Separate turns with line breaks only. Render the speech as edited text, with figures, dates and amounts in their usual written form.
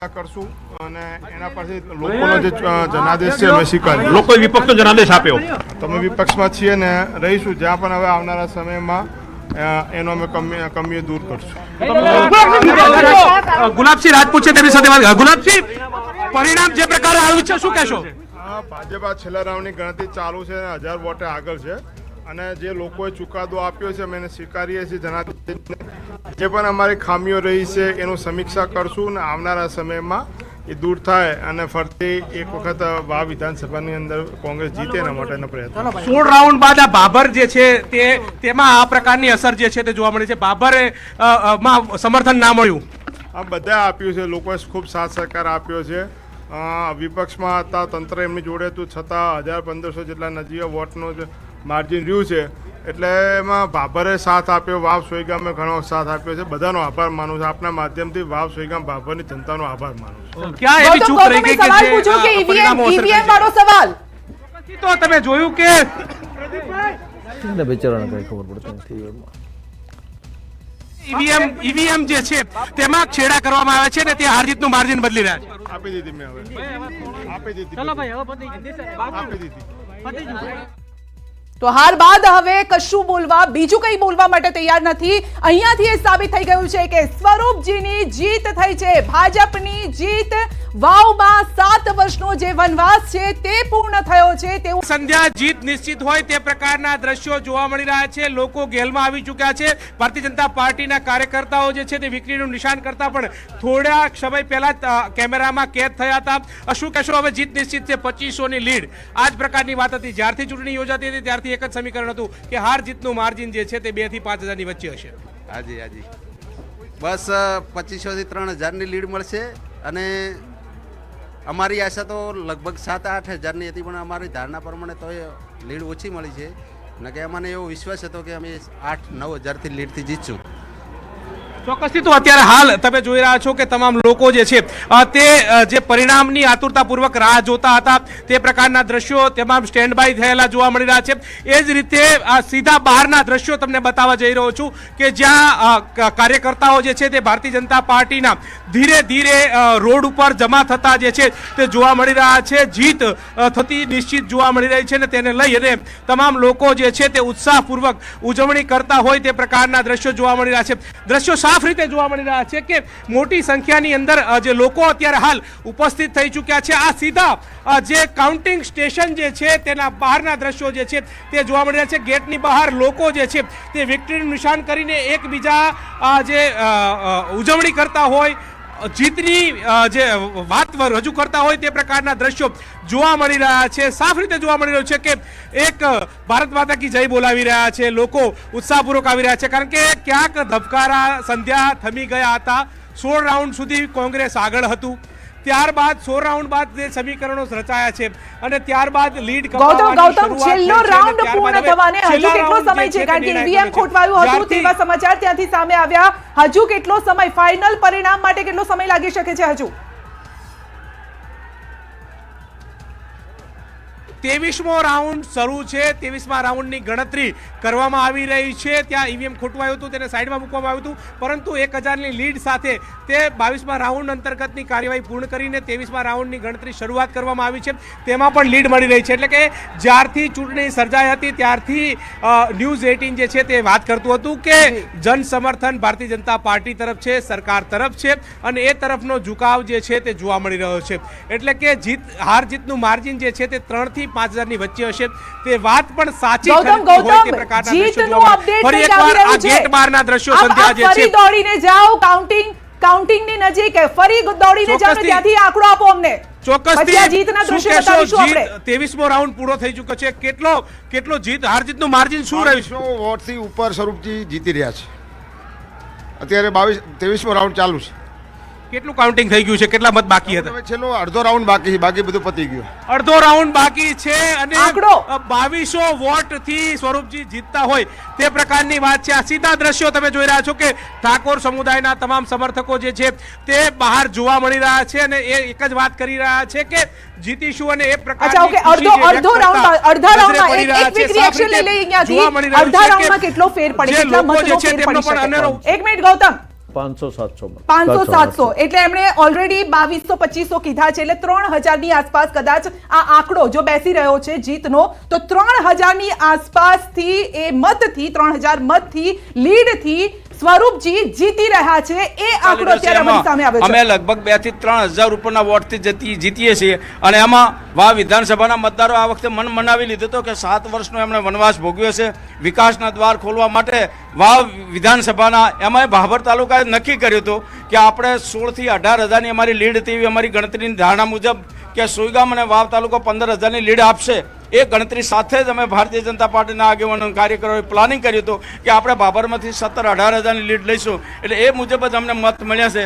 કરશું અને એના પછી લોકોનો જે જનાદેશ છે અમે સ્વીકારીએ.
લોકોએ વિપક્ષનો જનાદેશ આપ્યો.
તમે વિપક્ષમાં છીએ ને રહીશું, જ્યાં પણ હવે આવનારા સમયમાં એનો અમે કમીઓ દૂર કરશું.
ગુલાબસિંહ રાજપૂત છે તેની સાથે વાત. ગુલાબસિંહ, પરિણામ જે પ્રકારે આવ્યું છે શું કહેશો?
ભાજપ છેલ્લા રાઉન્ડની ગણતરી ચાલુ છે અને 1000 વોટે આગળ છે અને જે લોકોએ ચુકાદો આપ્યો છે અમે એને સ્વીકારીએ છીએ. જનાદેશને જે પણ અમારી ખામીઓ રહી છે એનું સમીક્ષા કરશું અને આવનારા સમયમાં એ દૂર થાય અને ફરતી એક વખત વાવ વિધાનસભાની અંદર કોંગ્રેસ જીતે એના માટેનો પ્રયત્ન.
16 રાઉન્ડ બાદ આ બાબર જે છે તેમાં આ પ્રકારની અસર જે છે તે જોવા મળી છે. બાબરે માં સમર્થન ના મળ્યું.
આ બધા આપ્યું છે, લોકોએ ખૂબ સાથ સહકાર આપ્યો છે. વિપક્ષમાં હતા, તંત્ર એમની જોડે હતું, છતાં 1500 જેટલા નજીવા વોટનું માર્જિન રહ્યું છે. એટલે એમાં ભાભરે સાથ આપ્યો, વાવ સોઈગામે ઘણો સાથ આપ્યો છે. બધાનો આભાર માનું છું. આપના માધ્યમથી વાવ સોઈગામ ભાભરની જનતાનો આભાર માનું છું.
ક્યાં એવી ચૂક રહી ગઈ કે પરિણામો અસર કરી છે?
સવાલ
તો તમે જોયું કે
બેચારાને કઈ ખબર પડતી નથી.
ઈવીએમ જે છે તેમાં છેડા કરવામાં આવે છે ને તે હાર જીતનું માર્જિન બદલી રહ્યા છે.
આપી દીધી મેં હવે આપી દીધી.
તો હાર બાદ હવે કશું બોલવા, બીજું કંઈ બોલવા માટે તૈયાર નથી. અહીંયાથી એ સાબિત થઈ ગયું છે કે સ્વરૂપજીની જીત થઈ છે. ભાજપની જીત, વાવમાં 7 વર્ષનો જે વનવાસ છે તે પૂર્ણ થયો છે તેવું
સંધ્યા જીત નિશ્ચિત હોય તે પ્રકારના દ્રશ્યો જોવા મળી રહ્યા છે. લોકો ગેલમાં આવી ચૂક્યા છે. ભારતીય જનતા પાર્ટીના કાર્યકર્તાઓ જે છે તે વિક્ટરીનું નિશાન કરતા પણ થોડા સમય પહેલા કેમેરામાં કેદ થયા હતા. શું કહેશો? હવે જીત નિશ્ચિત છે, 2500ની લીડ. આ જ પ્રકારની વાત હતી. જ્યારથી ચૂંટણી યોજાતી હતી ત્યારથી એક જ સમીકરણ હતું કે હાર જીતનું માર્જિન જે છે તે 2 થી 5000ની વચ્ચે હશે.
હાજી બસ 2500 થી 3000ની લીડ મળશે અને અમારી આશા તો લગભગ 7-8 હજારની હતી, પણ અમારી ધારણા પ્રમાણે તો લીડ ઓછી મળી છે ને કે અમને એવો વિશ્વાસ હતો કે અમે 8-9 હજારથી લીડથી જીતશું.
ચોક્કસથી. તો અત્યારે હાલ તમે જોઈ રહ્યા છો કે તમામ લોકો જે છે તે જે પરિણામની આતુરતાપૂર્વક રાહ જોતા હતા તે પ્રકારના દ્રશ્યો તમામ સ્ટેન્ડ બાય થયેલા જોવા મળી રહ્યા છે. એ જ રીતે સીધા બહારના દ્રશ્યો તમને બતાવવા જઈ રહ્યો છું કે જ્યાં કાર્યકર્તાઓ જે છે તે ભારતીય જનતા પાર્ટીના ધીરે ધીરે રોડ ઉપર જમા થતા જે છે તે જોવા મળી રહ્યા છે. જીત થતી નિશ્ચિત જોવા મળી રહી છે ને તેને લઈ અને તમામ લોકો જે છે તે ઉત્સાહપૂર્વક ઉજવણી કરતા હોય તે પ્રકારના દ્રશ્યો જોવા મળી રહ્યા છે. દ્રશ્યો સાફ રીતે જોવા મળી રહ્યા છે કે મોટી સંખ્યાની અંદર જે લોકો અત્યારે હાલ ઉપસ્થિત થઈ ચૂક્યા છે. આ સીધા જે કાઉન્ટિંગ સ્ટેશન જે છે તેના બહારના દ્રશ્યો જે છે તે જોવા મળી રહ્યા છે. ગેટની બહાર લોકો જે છે તે વિક્ટરીનું નિશાન કરીને એકબીજા જે ઉજવણી કરતા હોય, જીતની જે વાત રજૂ કરતા હોય તે પ્રકારના દ્રશ્યો જોવા મળી રહ્યા છે. સાફ રીતે જોવા મળી રહ્યું છે કે એક ભારત માતા કી જય બોલાવી રહ્યા છે. લોકો ઉત્સાહપૂર્વક આવી રહ્યા છે કારણ કે ક્યાંક ધબકારા સંધ્યા થમી ગયા હતા. 16 રાઉન્ડ સુધી કોંગ્રેસ આગળ હતું. ત્યારબાદ 16 રાઉન્ડ બાદ જે સમીકરણો રચાયા છે અને ત્યારબાદ લીડ
ગૌતમ છેલ્લો રાઉન્ડ પૂર્ણ થવાને હજુ કેટલો સમય છે? કારણ કે ઈવીએમ ખોટવાયું હતું તેવા સમાચાર ત્યાંથી સામે આવ્યા. હજુ કેટલો સમય, ફાઇનલ પરિણામ માટે કેટલો સમય લાગી શકે છે? હજુ
23મો રાઉન્ડ શરૂ છે. 23મા રાઉન્ડની ગણતરી કરવામાં આવી રહી છે. ત્યાં ઈવીએમ ખોટવાયું હતું તેને સાઈડમાં મૂકવામાં આવ્યું હતું, પરંતુ 1000ની લીડ સાથે તે 22મા રાઉન્ડ અંતર્ગતની કાર્યવાહી પૂર્ણ કરીને 23મા રાઉન્ડની ગણતરી શરૂઆત કરવામાં આવી છે. તેમાં પણ લીડ મળી રહી છે. એટલે કે જ્યારથી ચૂંટણી સર્જાઈ હતી ત્યારથી ન્યૂઝ 18 જે છે તે વાત કરતું હતું કે જન સમર્થન ભારતીય જનતા પાર્ટી તરફ છે, સરકાર તરફ છે અને એ તરફનો ઝુકાવ જે છે તે જોવા મળી રહ્યો છે. એટલે કે હાર જીતનું માર્જિન જે છે તે 3 થી 5000ની વચ્ચે હશે. તે વાત પણ સાચી હોય તે પ્રકારના દ્રશ્યો ફરી એકવાર આ ગેટ બહારના દ્રશ્યો સંધ્યા જે છે
ફરી દોડીને જાઓ કાઉન્ટિંગની નજીક, ફરી દોડીને જાઓ ને ત્યાંથી આંકડો આપો અમને.
ચોક્કસથી જીતના દ્રશ્યો બતાવીશું આપણે. 23મો રાઉન્ડ પૂરો થઈ ચૂક્યો છે. કેટલો જીત હાર જીતનું માર્જિન શું રહ્યું છે?
200 વોટથી ઉપર સ્વરૂપજી જીતી રહ્યા છે. અત્યારે 23મો રાઉન્ડ ચાલુ છે.
કેટલું કાઉન્ટિંગ થઈ ગયું છે? કેટલા મત બાકી હતા?
છેલ્લો અડધો રાઉન્ડ બાકી છે, બાકી બધું પતી ગયું.
અડધો રાઉન્ડ બાકી છે અને 2200 વોટ થી સ્વરૂપજી જીતતા હોય તે પ્રકારની વાત છે. આ સીધા દ્રશ્યો તમે જોઈ રહ્યા છો કે ઠાકોર સમુદાયના તમામ સમર્થકો જે છે તે બહાર જોવા મળી રહ્યા છે અને એ એક જ વાત કરી રહ્યા છે કે જીતીશું અને એ પ્રકારની
અડધો રાઉન્ડમાં એક ક્વિક રિએક્શન લઈ લઈએ અહીંયાથી. અડધા રાઉન્ડમાં કેટલો ફેર પડે, કેટલા મતનો ફેર પડી શકે? એક મિનિટ ગૌતમ,
500-700
500-700 એટલે એમણે ઓલરેડી 2200-2500 કીધા છે, એટલે 3000ની આસપાસ કદાચ આ આંકડો જો બેસી રહ્યો છે જીતનો, તો 3000ની આસપાસથી એ મતથી 3000 મતથી લીડથી સ્વરૂપજી જીતી રહ્યા છે, એ આંકડો અત્યારે અમારી સામે આવ્યો છે.
અમે લગભગ 2 થી 3000 ઉપરના વોટથી જીતીએ છીએ અને એમાં વાવ વિધાનસભાના મતદારો આ વખતે મન મનાવી લીધો હતો કે 7 વર્ષનો એમણે વનવાસ ભોગવ્યો છે વિકાસના દ્વાર ખોલવા માટે. વાવ વિધાનસભાના એમાં ભાભર તાલુકાએ નક્કી કર્યું હતું કે આપણે 16 થી 18,000ની અમારી લીડ હતી, એવી અમારી ગણતરીની ધારણા મુજબ કે સુઈગામ અને વાવ તાલુકો 15,000ની લીડ આપશે. એ ગણતરી સાથે જ અમે ભારતીય જનતા પાર્ટીના આગેવાનો કાર્યકરોએ પ્લાનિંગ કર્યું હતું કે આપણે ભાભરમાંથી 17-18,000ની લીડ લઈશું, એટલે એ મુજબ જ અમને મત મળ્યા છે.